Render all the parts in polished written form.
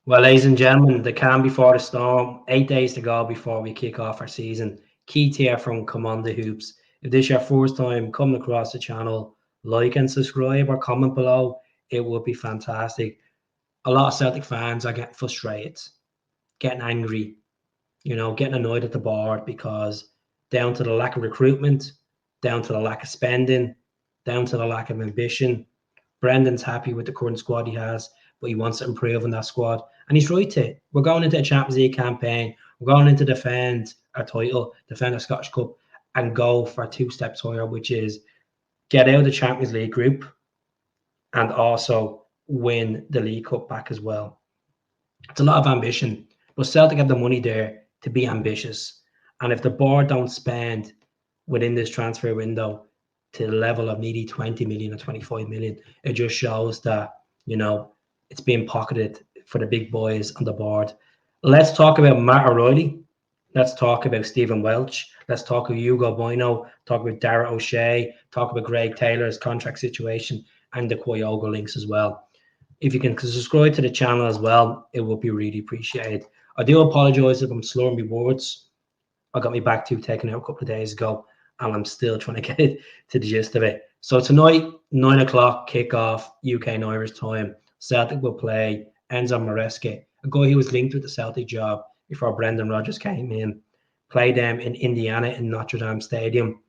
Well, ladies and gentlemen, the calm before the storm. 8 days to go before we kick off our season. Key tier from Come On The Hoops. If this is your first time coming across the channel, like and subscribe or comment below. It would be fantastic. A lot of Celtic fans are getting frustrated, getting angry, getting annoyed at the board because down to the lack of recruitment, down to the lack of spending, down to the lack of ambition. Brendan's happy with the current squad he has, but he wants to improve on that squad. And he's right to. We're going into a Champions League campaign. We're going into defend our title, defend our Scottish Cup, and go for 2 steps higher, which is get out of the Champions League group and also win the League Cup back as well. It's a lot of ambition, but Celtic have the money there to be ambitious. And if the board don't spend within this transfer window to the level of nearly 20 million or 25 million, it just shows that, it's being pocketed for the big boys on the board. Let's talk about Matt O'Reilly. Let's talk about Stephen Welch. Let's talk about Hugo Boam. Talk about Dara OShea. Talk about Greg Taylor's contract situation and the Quogo links as well. If you can subscribe to the channel as well, it would be really appreciated. I do apologize if I'm slurring my words. I got my back tooth taken out a couple of days ago, and I'm still trying to get to the gist of it. So tonight, 9 o'clock kickoff, UK and Irish time. Celtic will play Enzo Maresca, a guy who was linked with the Celtic job before Brendan Rodgers came in. Play them in Indiana in Notre Dame Stadium.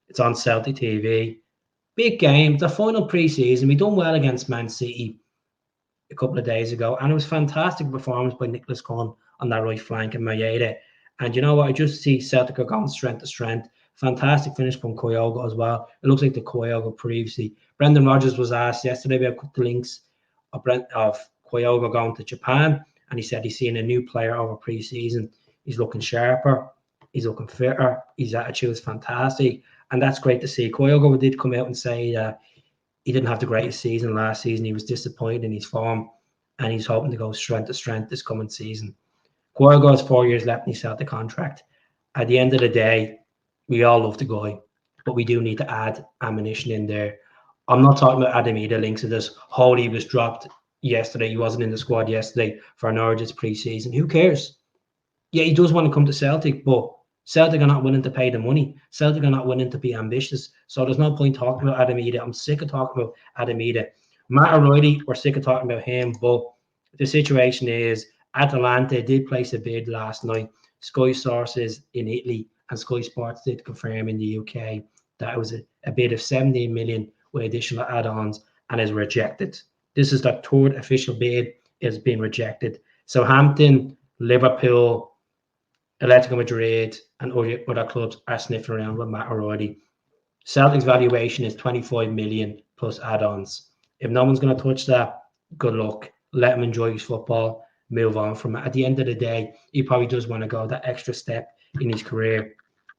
It's on Celtic TV. Big game, the final pre-season. We done well against Man City a couple of days ago, and it was fantastic performance by Nicholas Conn on that right flank and Maeda. And you know what? I just see Celtic are going strength to strength. Fantastic finish from Quogo as well. It looks like the Quogo previously. Brendan Rodgers was asked yesterday about the links of Quogo going to Japan, and he said he's seeing a new player over pre-season. He's looking sharper, he's looking fitter, his attitude is fantastic, and that's great to see. Quogo did come out and say that he didn't have the greatest season last season. He was disappointed in his form, and he's hoping to go strength to strength this coming season. Quogo has 4 years left in his Celtic contract. At the end of the day, we all love the guy, but we do need to add ammunition in there. I'm not talking about Adam Ida links to this. Holy was dropped yesterday. He wasn't in the squad yesterday for Norwich's pre-season. Who cares? Yeah, he does want to come to Celtic, but Celtic are not willing to pay the money. Celtic are not willing to be ambitious. So there's no point talking about Adam Ida. I'm sick of talking about Adam Ida. Matt O'Reilly, we're sick of talking about him, but the situation is Atalanta did place a bid last night. Sky sources in Italy and Sky Sports did confirm in the UK that it was a bid of 17 million with additional add-ons and is rejected. This is the third official bid. It's been rejected. Southampton, Liverpool, Atletico Madrid, and other clubs are sniffing around with Matt O'Reilly. Celtic's valuation is 25 million plus add-ons. If no one's going to touch that, good luck. Let him enjoy his football. Move on from it. At the end of the day, he probably does want to go that extra step in his career.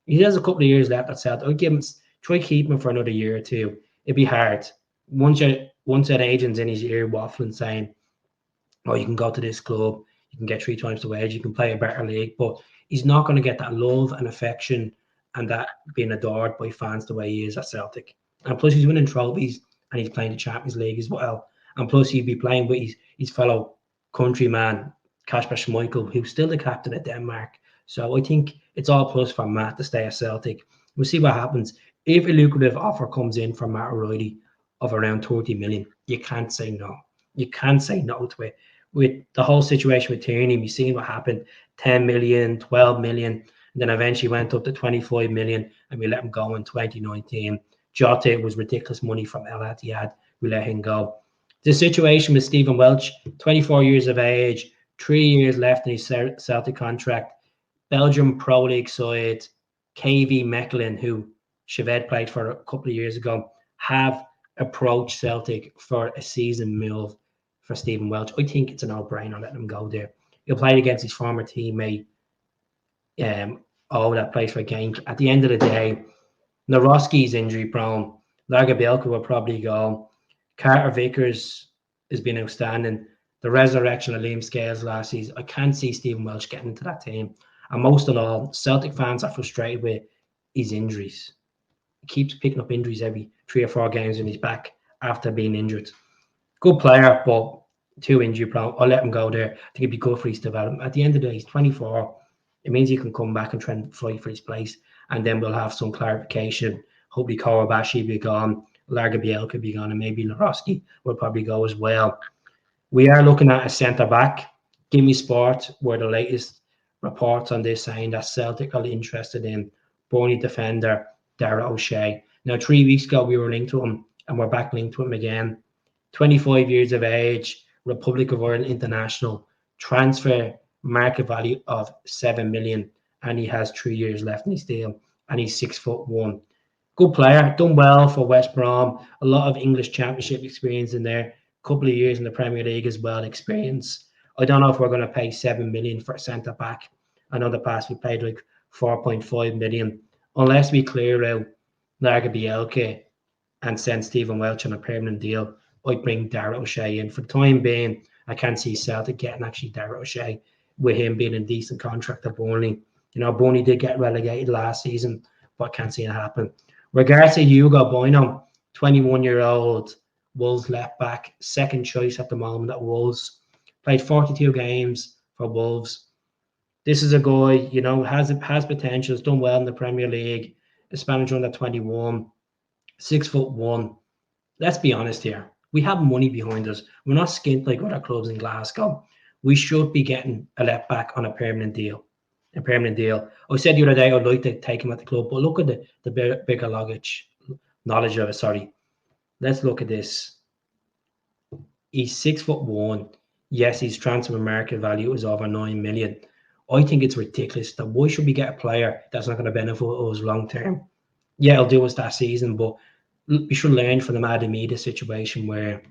He has a couple of years left at Celtic. I'd give him, try keep him for another year or two. It'd be hard. Once an agent's in his ear waffling saying, oh, you can go to this club, you can get 3 times the wage, you can play a better league, but he's not going to get that love and affection and that being adored by fans the way he is at Celtic. And plus he's winning trophies and he's playing the Champions League as well. And plus he'd be playing with his fellow countryman, Kasper Schmeichel, who's still the captain of Denmark. So I think it's all plus for Matt to stay at Celtic. We'll see what happens. If a lucrative offer comes in from Matt O'Reilly of around 30 million, you can't say no. You can't say no to it. With the whole situation with Tierney, we've seen what happened, 10 million, 12 million, and then eventually went up to 25 million, and we let him go in 2019. Jota was ridiculous money from El Ittihad. We let him go. The situation with Stephen Welch, 24 years of age, 3 years left in his Celtic contract. Belgium Pro League side, KV Mechelen, who Cheved played for a couple of years ago, have approached Celtic for a season move for Stephen Welch. I think it's a no-brainer letting him go there. He'll play against his former teammate, that plays for Genk. At the end of the day, Naroski's injury prone. Lagerbielke will probably go. Carter Vickers has been outstanding. The resurrection of Liam Scales last season. I can't see Stephen Welch getting into that team. And most of all, Celtic fans are frustrated with his injuries. He keeps picking up injuries every 3 or 4 games in his back after being injured. Good player, but too injury prone. I'll let him go there. I think it'd be good for his development. At the end of the day, he's 24. It means he can come back and try and fight for his place, and then we'll have some clarification. Hopefully, Kowabashi will be gone, Largabiel could be gone, and maybe Lorowski will probably go as well. We are looking at a centre back. Gimme Sport were the latest reports on this, saying that Celtic are interested in Burnley defender Dara OShea. Now, 3 weeks ago, we were linked to him, and we're back linked to him again. 25 years of age, Republic of Ireland international, transfer market value of 7 million, and he has 3 years left in his deal, and he's 6'1". Good player, done well for West Brom. A lot of English Championship experience in there. Couple of years in the Premier League as well, experience. I don't know if we're going to pay 7 million for a centre back. I know in the past we paid like 4.5 million. Unless we clear out Largabielke and send Stephen Welch on a permanent deal, I'd bring Dara OShea in. For the time being, I can't see Celtic getting actually Dara OShea with him being in decent contract at Burnley. You know, Burnley did get relegated last season, but I can't see it happen. Regards to Hugo Boam, 21-year-old Wolves left back, second choice at the moment at Wolves. Played 42 games for Wolves. This is a guy, you know, has potential, has done well in the Premier League. The Spanish under 21, 6'1". Let's be honest here. We have money behind us. We're not skint like other clubs in Glasgow. We should be getting a left back on a permanent deal. A permanent deal. I said the other day I'd like to take him at the club, but look at the bigger knowledge of it. Sorry. Let's look at this. He's 6'1". Yes, his transfer market value is over 9 million. I think it's ridiculous that why should we get a player that's not going to benefit us long term? Yeah, it'll do us that season, but we should learn from the Madamida situation where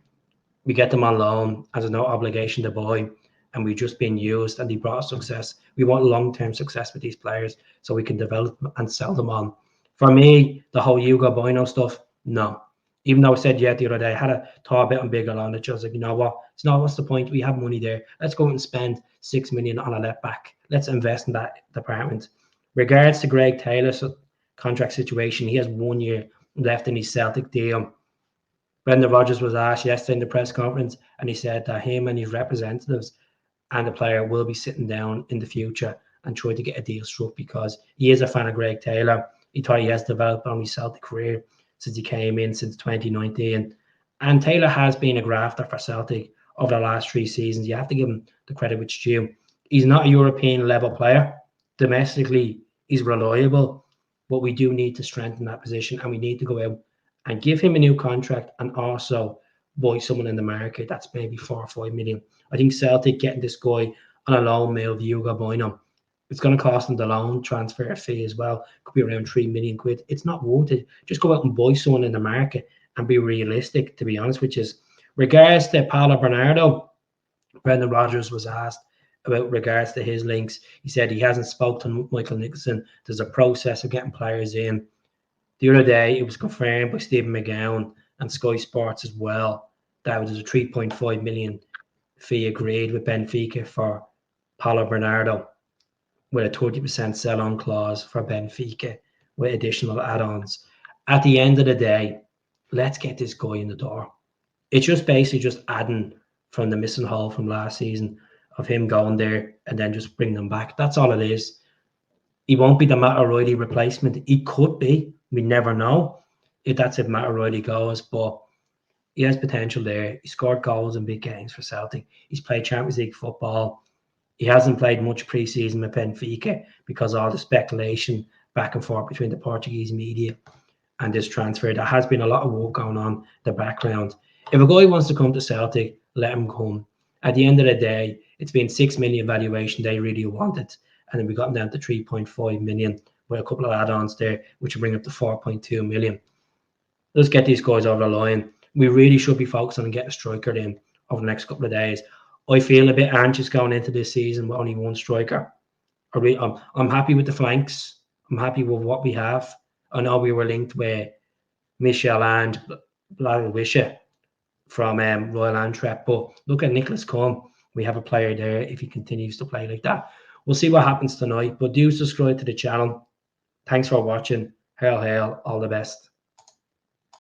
we get them on loan as no obligation to buy, and we've just been used and they brought success. We want long-term success with these players so we can develop and sell them on. For me, the whole Hugo Boam stuff, no. Even though I said yeah the other day, I had a thought about him bigger on it. I was like, you know what? It's not, what's the point? We have money there. Let's go and spend 6 million on a left back. Let's invest in that department. Regards to Greg Taylor's contract situation, he has 1 year left in his Celtic deal. Brendan Rodgers was asked yesterday in the press conference, and he said that him and his representatives and the player will be sitting down in the future and try to get a deal struck, because he is a fan of Greg Taylor. He thought he has developed on his Celtic career since he came in since 2019. And Taylor has been a grafter for Celtic over the last 3 seasons. You have to give him the credit which is due. He's not a European level player. Domestically, he's reliable, but we do need to strengthen that position, and we need to go out and give him a new contract and also buy someone in the market that's maybe 4 or 5 million. I think Celtic getting this guy on a loan move, Hugo Boam, it's going to cost them the loan transfer fee as well. Could be around 3 million quid. It's not worth it. Just go out and buy someone in the market and be realistic, to be honest, which is regards to Paulo Bernardo. Brendan Rodgers was asked about regards to his links. He said he hasn't spoken to Michael Nicholson. There's a process of getting players in. The other day, it was confirmed by Stephen McGowan and Sky Sports as well that there's a 3.5 million fee agreed with Benfica for Paulo Bernardo, with a 30% sell-on clause for Benfica with additional add-ons. At the end of the day, let's get this guy in the door. It's just basically just adding from the missing hole from last season of him going there and then just bring them back. That's all it is. He won't be the Matt O'Reilly replacement. He could be. We never know if Matt O'Reilly goes, but he has potential there. He scored goals in big games for Celtic. He's played Champions League football. He hasn't played much pre-season with Benfica because of all the speculation back and forth between the Portuguese media and this transfer. There has been a lot of work going on in the background. If a guy wants to come to Celtic, let him come. At the end of the day, it's been 6 million valuation they really wanted, and then we got them down to 3.5 million with a couple of add-ons there, which will bring up to 4.2 million. Let's get these guys over the line. We really should be focusing on getting a striker in over the next couple of days. I feel a bit anxious going into this season with only one striker. I'm happy with the flanks. I'm happy with what we have. I know we were linked with Michel and Blagovic from Royal Antwerp, but look at Nicholas Cohn. We have a player there if he continues to play like that. We'll see what happens tonight, but do subscribe to the channel. Thanks for watching. Hail, hail, all the best.